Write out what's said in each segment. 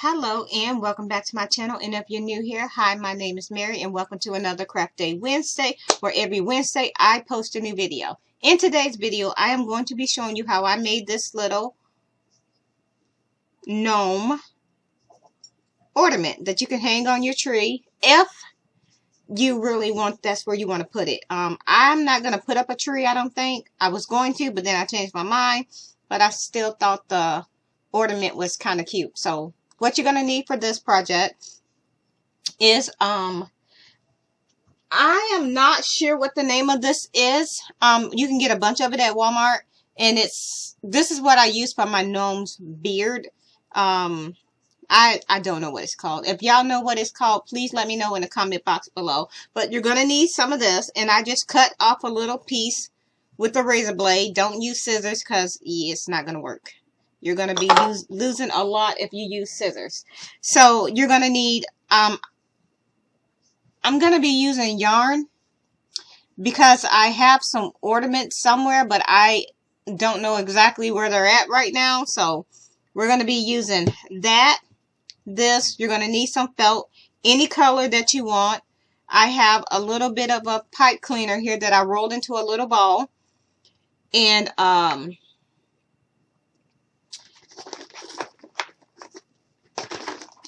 Hello and welcome back to my channel, and if you're new here, hi, my name is Mary and welcome to another Craft Day Wednesday, where every Wednesday I post a new video. In today's video I am going to be showing you how I made this little gnome ornament that you can hang on your tree if you really want. That's where you want to put it. I'm not going to put up a tree. I don't think. I was going to, but then I changed my mind, but I still thought the ornament was kind of cute. So what you're going to need for this project is, I am not sure what the name of this is. You can get a bunch of it at Walmart, and this is what I use for my gnome's beard. I don't know what it's called. If y'all know what it's called, please let me know in the comment box below. But you're going to need some of this, and I just cut off a little piece with a razor blade. Don't use scissors because it's not going to work. You're going to be losing a lot if you use scissors. So you're going to need, I'm going to be using yarn because I have some ornaments somewhere, but I don't know exactly where they're at right now. So we're going to be using that. This, you're going to need some felt, any color that you want. I have a little bit of a pipe cleaner here that I rolled into a little ball. And,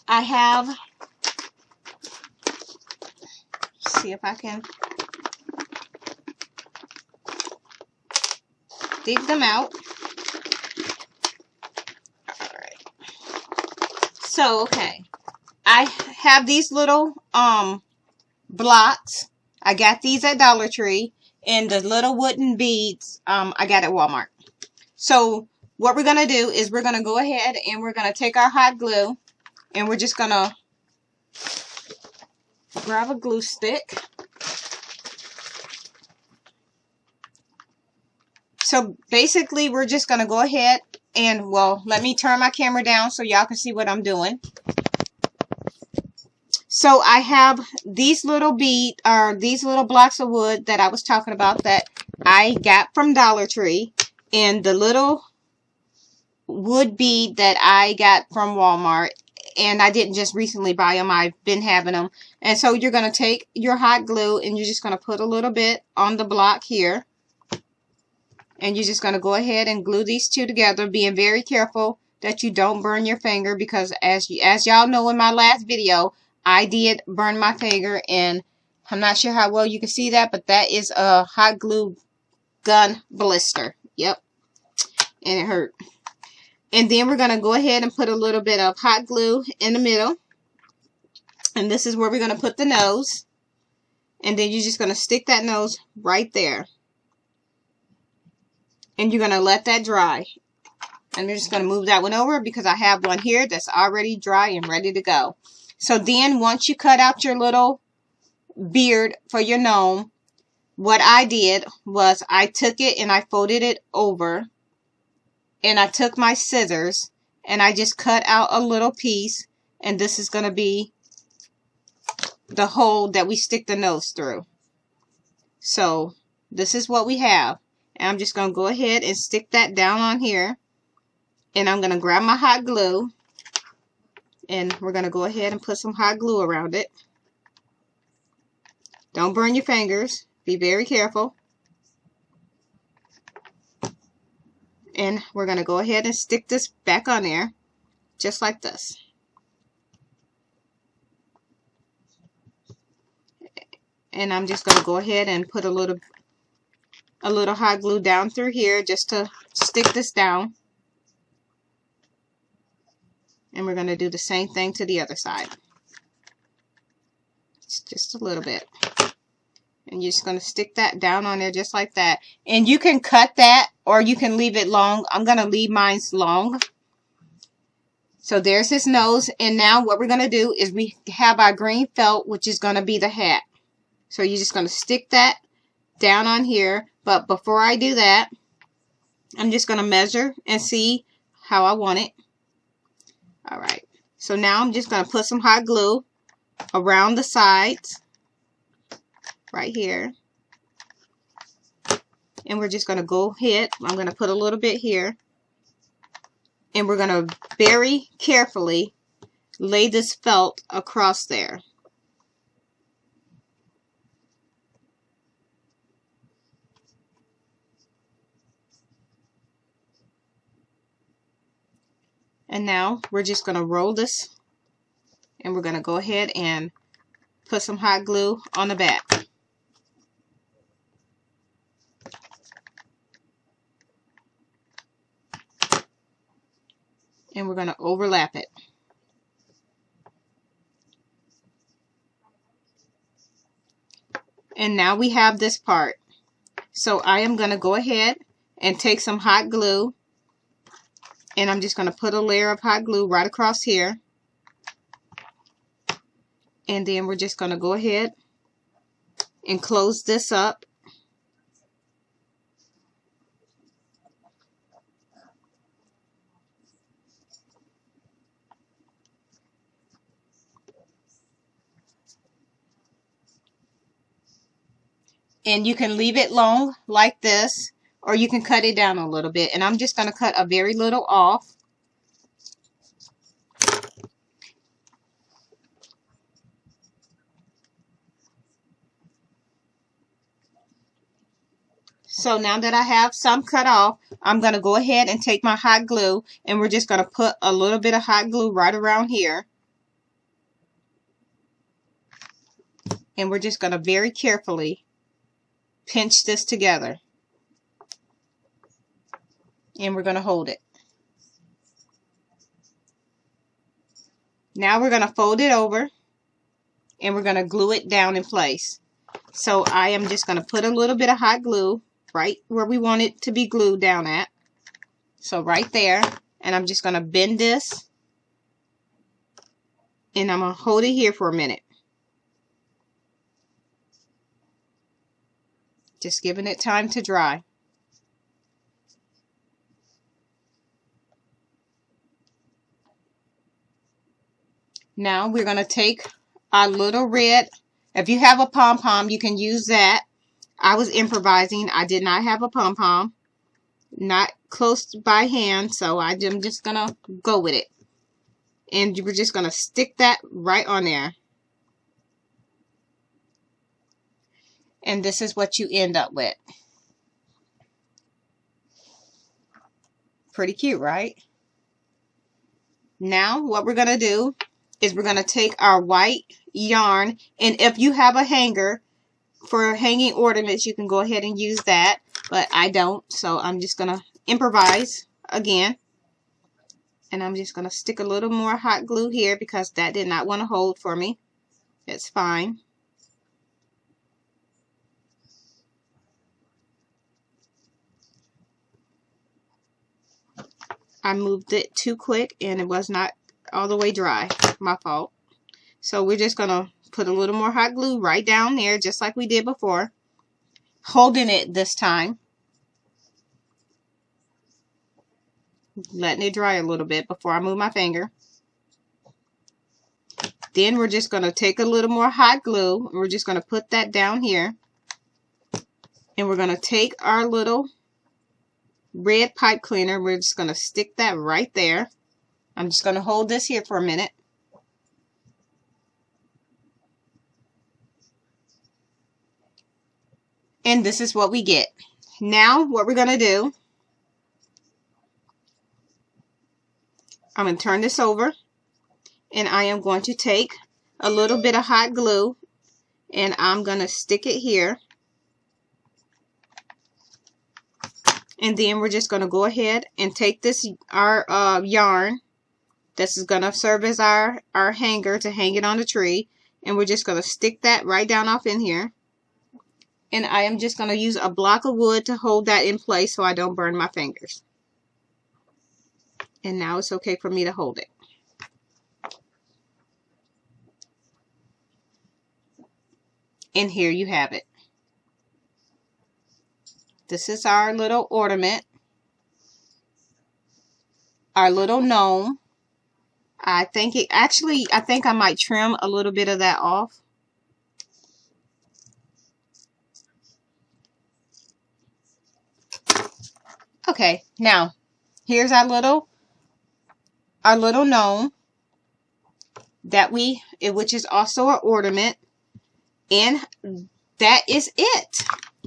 I have, see if I can dig them out. Alright. So, okay. I have these little blocks. I got these at Dollar Tree. And the little wooden beads I got at Walmart. So, what we're going to do is we're going to go ahead and we're going to take our hot glue. And we're just going to grab a glue stick. So basically we're just going to go ahead and, well, let me turn my camera down so y'all can see what I'm doing. So I have these little these little blocks of wood that I was talking about that I got from Dollar Tree, and the little wood bead that I got from Walmart. And I didn't just recently buy them. I've been having them. And so you're going to take your hot glue and you're just going to put a little bit on the block here. And you're just going to go ahead and glue these two together, being very careful that you don't burn your finger, because as y'all know in my last video, I did burn my finger, and I'm not sure how well you can see that, but that is a hot glue gun blister. Yep. And it hurt. And then we're going to go ahead and put a little bit of hot glue in the middle. And this is where we're going to put the nose. And then you're just going to stick that nose right there. And you're going to let that dry. And we're just going to move that one over because I have one here that's already dry and ready to go. So then once you cut out your little beard for your gnome, what I did was I took it and I folded it over. And I took my scissors and I just cut out a little piece, and this is going to be the hole that we stick the nose through. So this is what we have. And I'm just going to go ahead and stick that down on here. And I'm going to grab my hot glue, and we're going to go ahead and put some hot glue around it. Don't burn your fingers. Be very careful. And we're going to go ahead and stick this back on there, just like this. And I'm just going to go ahead and put a little hot glue down through here just to stick this down. And we're going to do the same thing to the other side. It's just a little bit. And you're just going to stick that down on there just like that. And you can cut that or you can leave it long. I'm going to leave mine long. So there's his nose. And now what we're going to do is we have our green felt, which is going to be the hat. So you're just going to stick that down on here. But before I do that, I'm just going to measure and see how I want it. Alright. So now I'm just going to put some hot glue around the sides. Right here. And we're just going to go ahead. I'm going to put a little bit here. And we're going to very carefully lay this felt across there. And now we're just going to roll this, and we're going to go ahead and put some hot glue on the back. And we're going to overlap it. And now we have this part. So I am going to go ahead and take some hot glue, and I'm just going to put a layer of hot glue right across here. And then we're just going to go ahead and close this up. And you can leave it long like this, or you can cut it down a little bit. And I'm just going to cut a very little off. So now that I have some cut off, I'm going to go ahead and take my hot glue, and we're just going to put a little bit of hot glue right around here. And we're just going to very carefully pinch this together. And we're going to hold it. Now we're going to fold it over, and we're going to glue it down in place. So I am just going to put a little bit of hot glue right where we want it to be glued down at. So right there. And I'm just going to bend this, and I'm going to hold it here for a minute. Just giving it time to dry. Now we're going to take our little red. If you have a pom-pom, you can use that. I was improvising. I did not have a pom-pom. Not close by hand, so I'm just going to go with it. And we're just going to stick that right on there. And this is what you end up with. Pretty cute, right? Now what we're going to do is we're going to take our white yarn, and if you have a hanger for hanging ornaments, you can go ahead and use that, but I don't, so I'm just going to improvise again. And I'm just going to stick a little more hot glue here because that did not want to hold for me. It's fine. I moved it too quick and it was not all the way dry. My fault. So we're just going to put a little more hot glue right down there, just like we did before. Holding it this time. Letting it dry a little bit before I move my finger. Then we're just going to take a little more hot glue. And we're just going to put that down here. And we're going to take our little red pipe cleaner. We're just going to stick that right there. I'm just going to hold this here for a minute. And this is what we get. Now what we're going to do, I'm going to turn this over, and I am going to take a little bit of hot glue, and I'm going to stick it here. And then we're just going to go ahead and take this, our yarn. This is going to serve as our hanger to hang it on the tree. And we're just going to stick that right down off in here. And I am just going to use a block of wood to hold that in place so I don't burn my fingers. And now it's okay for me to hold it. And here you have it. This is our little ornament. Our little gnome. I think I might trim a little bit of that off. Okay, now here's our little gnome. which is also an ornament. And that is it.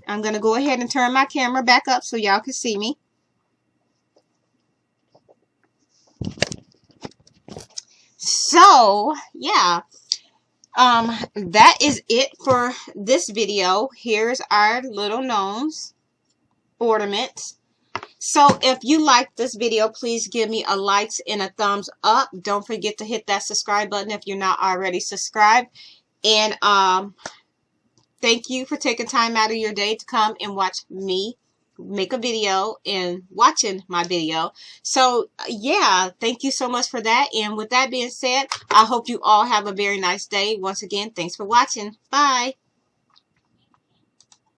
I'm going to go ahead and turn my camera back up so y'all can see me. So, yeah. That is it for this video. Here's our little gnomes ornaments. So if you like this video, please give me a like and a thumbs up. Don't forget to hit that subscribe button if you're not already subscribed. And thank you for taking time out of your day to come and watch me make a video and watching my video. So yeah, thank you so much for that. And with that being said, I hope you all have a very nice day. Once again, thanks for watching. Bye.